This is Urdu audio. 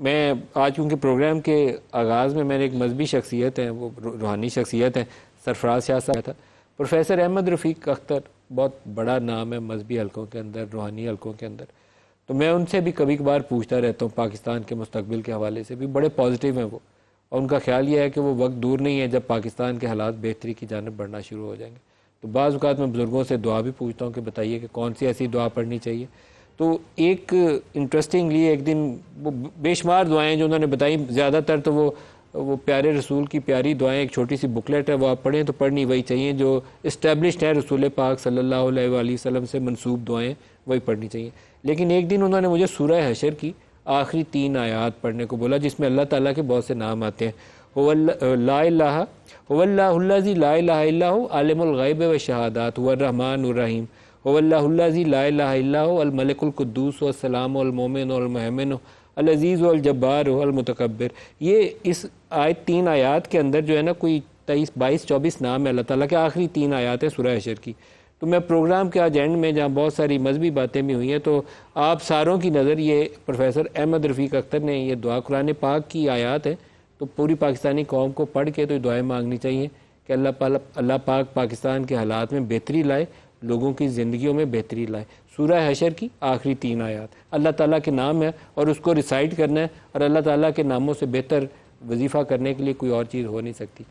میں آج کیونکہ پروگرام کے آغاز میں نے ایک مذہبی شخصیت ہے، وہ روحانی شخصیت ہے، سرفراز شاہ صاحب تھا، پروفیسر احمد رفیق اختر، بہت بڑا نام ہے مذہبی حلقوں کے اندر، روحانی حلقوں کے اندر. تو میں ان سے بھی کبھی کبھار پوچھتا رہتا ہوں پاکستان کے مستقبل کے حوالے سے بھی. بڑے پازیٹیو ہیں وہ، اور ان کا خیال یہ ہے کہ وہ وقت دور نہیں ہے جب پاکستان کے حالات بہتری کی جانب بڑھنا شروع ہو جائیں گے. تو بعض اوقات میں بزرگوں سے دعا بھی پوچھتا ہوں کہ بتائیے کہ کون سی ایسی دعا پڑھنی چاہیے. تو ایک انٹرسٹنگلی ایک دن وہ بے شمار دعائیں جو انہوں نے بتائی، زیادہ تر تو وہ پیارے رسول کی پیاری دعائیں، ایک چھوٹی سی بکلیٹ ہے، وہ آپ پڑھیں تو پڑھنی وہی چاہیے جو اسٹیبلشڈ ہے، رسول پاک صلی اللہ علیہ وآلہ وسلم سے منسوب دعائیں وہی پڑھنی چاہیے. لیکن ایک دن انہوں نے مجھے سورہ حشر کی آخری 3 آیات پڑھنے کو بولا، جس میں اللہ تعالیٰ کے بہت سے نام آتے ہیں. لا الہ هو اللہ الذی لا الہ الا هو عالم الغیب والشہادات هو الرحمن الرحیم هو اللہ الذی لا الہ الا هو الملک القدوس والسلام والمؤمن والمہیمن العزیز والجبار والمتکبر. یہ اس 3 آیات کے اندر جو ہے نا کوئی 23 22 24 نام ہے اللہ تعالیٰ کے. آخری 3 آیات ہیں سورہ حشر کی. تو میں پروگرام کے آج اینڈ میں جہاں بہت ساری مذہبی باتیں بھی ہوئی ہیں، تو آپ ساروں کی نظر یہ پروفیسر احمد رفیق اختر نے یہ دعا قرآن پاک کی آیات ہے، تو پوری پاکستانی قوم کو پڑھ کے تو دعائیں مانگنی چاہیے کہ اللہ پاک پاکستان کے حالات میں بہتری لائے، لوگوں کی زندگیوں میں بہتری لائے. سورہ حشر کی آخری 3 آیات اللہ تعالیٰ کے نام ہے، اور اس کو ریسائٹ کرنا ہے، اور اللہ تعالیٰ کے ناموں سے بہتر وظیفہ کرنے کے لیے کوئی اور چیز ہو نہیں سکتی.